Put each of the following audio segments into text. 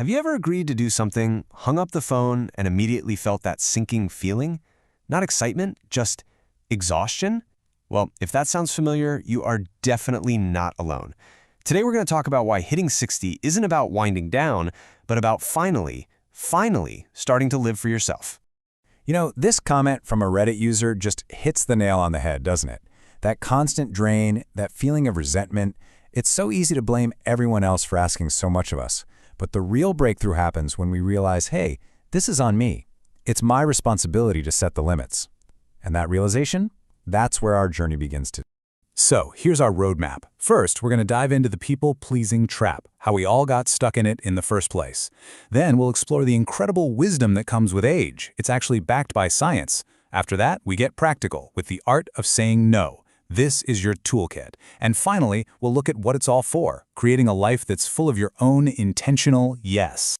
Have you ever agreed to do something, hung up the phone, and immediately felt that sinking feeling? Not excitement, just exhaustion? Well, if that sounds familiar, you are definitely not alone. Today we're going to talk about why hitting 60 isn't about winding down, but about finally starting to live for yourself. You know, this comment from a Reddit user just hits the nail on the head, doesn't it? That constant drain, that feeling of resentment, it's so easy to blame everyone else for asking so much of us. But the real breakthrough happens when we realize, hey, this is on me. It's my responsibility to set the limits. And that realization, that's where our journey begins to. So, here's our roadmap. First, we're going to dive into the people-pleasing trap, how we all got stuck in it in the first place. Then, we'll explore the incredible wisdom that comes with age. It's actually backed by science. After that, we get practical with the art of saying no. This is your toolkit. And finally, we'll look at what it's all for, creating a life that's full of your own intentional yes.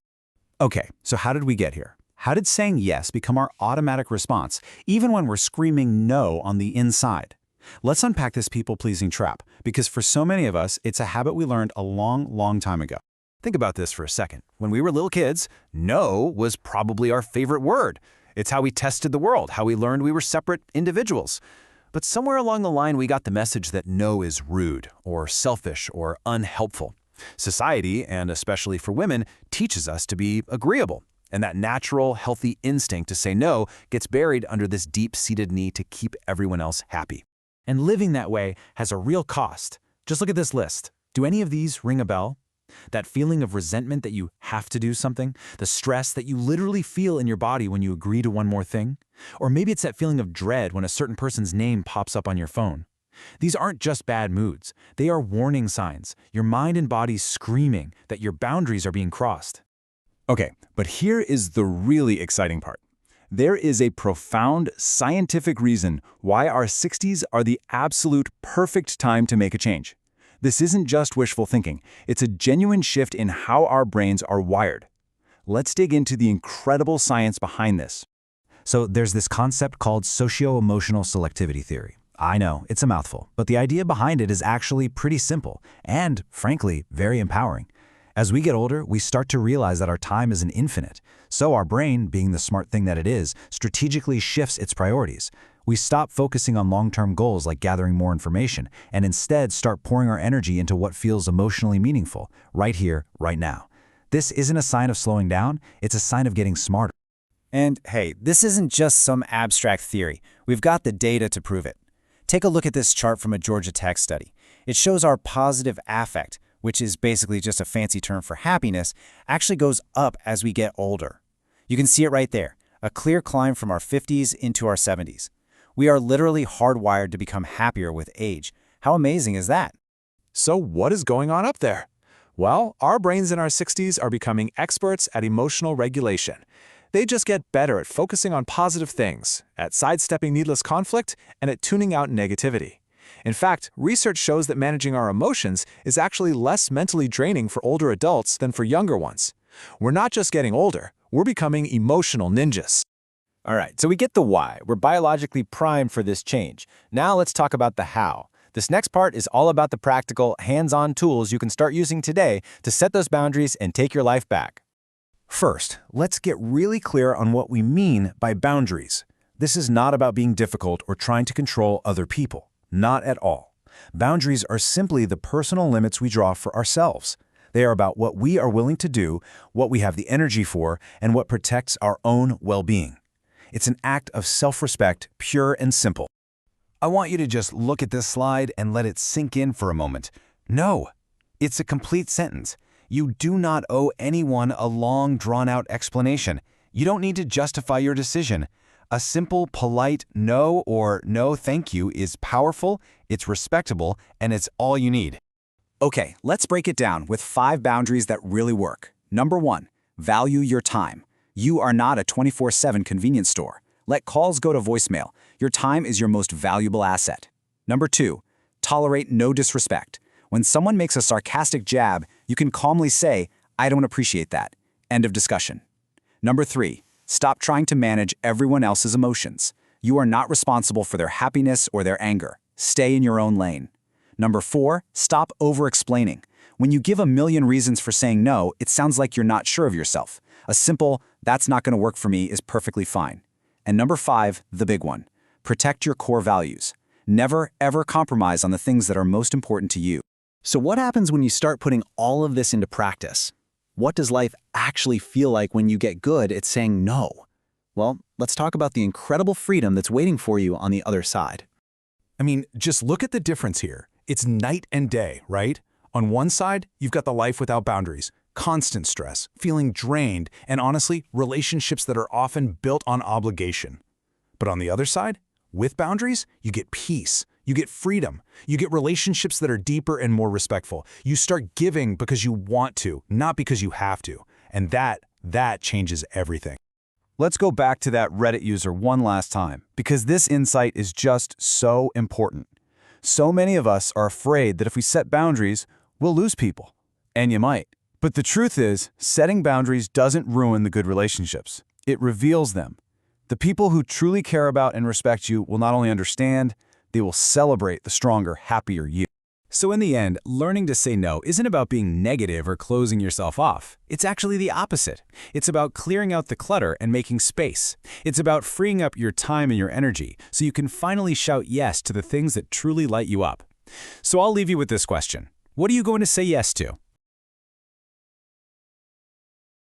Okay, so how did we get here? How did saying yes become our automatic response, even when we're screaming no on the inside? Let's unpack this people-pleasing trap, because for so many of us, it's a habit we learned a long time ago. Think about this for a second. When we were little kids, no was probably our favorite word. It's how we tested the world, how we learned we were separate individuals. But somewhere along the line, we got the message that no is rude, or selfish, or unhelpful. Society, and especially for women, teaches us to be agreeable. And that natural, healthy instinct to say no gets buried under this deep-seated need to keep everyone else happy. And living that way has a real cost. Just look at this list. Do any of these ring a bell? That feeling of resentment that you have to do something? The stress that you literally feel in your body when you agree to one more thing? Or maybe it's that feeling of dread when a certain person's name pops up on your phone. These aren't just bad moods. They are warning signs. Your mind and body screaming that your boundaries are being crossed. Okay, but here is the really exciting part. There is a profound scientific reason why our 60s are the absolute perfect time to make a change. This isn't just wishful thinking. It's a genuine shift in how our brains are wired. Let's dig into the incredible science behind this. So there's this concept called socioemotional selectivity theory. I know, it's a mouthful, but the idea behind it is actually pretty simple and, frankly, very empowering. As we get older, we start to realize that our time isn't infinite. So our brain, being the smart thing that it is, strategically shifts its priorities. We stop focusing on long-term goals like gathering more information, and instead start pouring our energy into what feels emotionally meaningful, right here, right now. This isn't a sign of slowing down, it's a sign of getting smarter. And hey, this isn't just some abstract theory. We've got the data to prove it. Take a look at this chart from a Georgia Tech study. It shows our positive affect, which is basically just a fancy term for happiness, actually goes up as we get older. You can see it right there, a clear climb from our 50s into our 70s. We are literally hardwired to become happier with age. How amazing is that? So what is going on up there? Well, our brains in our 60s are becoming experts at emotional regulation. They just get better at focusing on positive things, at sidestepping needless conflict, and at tuning out negativity. In fact, research shows that managing our emotions is actually less mentally draining for older adults than for younger ones. We're not just getting older, we're becoming emotional ninjas. All right, so we get the why. We're biologically primed for this change. Now let's talk about the how. This next part is all about the practical, hands-on tools you can start using today to set those boundaries and take your life back. First, let's get really clear on what we mean by boundaries. This is not about being difficult or trying to control other people. Not at all. Boundaries are simply the personal limits we draw for ourselves. They are about what we are willing to do, what we have the energy for, and what protects our own well-being. It's an act of self-respect, pure and simple. I want you to just look at this slide and let it sink in for a moment. No, it's a complete sentence. You do not owe anyone a long, drawn-out explanation. You don't need to justify your decision. A simple, polite no or no thank you is powerful, it's respectable, and it's all you need. Okay, let's break it down with 5 boundaries that really work. Number 1, value your time. You are not a 24/7 convenience store. Let calls go to voicemail. Your time is your most valuable asset. Number 2, tolerate no disrespect. When someone makes a sarcastic jab, you can calmly say, "I don't appreciate that." End of discussion. Number 3, stop trying to manage everyone else's emotions. You are not responsible for their happiness or their anger. Stay in your own lane. Number 4, stop over-explaining. When you give a million reasons for saying no, it sounds like you're not sure of yourself. A simple, "that's not going to work for me," is perfectly fine. And number 5, the big one. Protect your core values. Never, ever compromise on the things that are most important to you. So what happens when you start putting all of this into practice? What does life actually feel like when you get good at saying no? Well, let's talk about the incredible freedom that's waiting for you on the other side. I mean, just look at the difference here. It's night and day, right? On one side, you've got the life without boundaries, constant stress, feeling drained, and honestly, relationships that are often built on obligation. But on the other side, with boundaries, you get peace, you get freedom, you get relationships that are deeper and more respectful. You start giving because you want to, not because you have to. And that changes everything. Let's go back to that Reddit user one last time, because this insight is just so important. So many of us are afraid that if we set boundaries, we'll lose people. And you might. But the truth is, setting boundaries doesn't ruin the good relationships. It reveals them. The people who truly care about and respect you will not only understand, they will celebrate the stronger, happier you. So in the end, learning to say no isn't about being negative or closing yourself off. It's actually the opposite. It's about clearing out the clutter and making space. It's about freeing up your time and your energy so you can finally shout yes to the things that truly light you up. So I'll leave you with this question. What are you going to say yes to?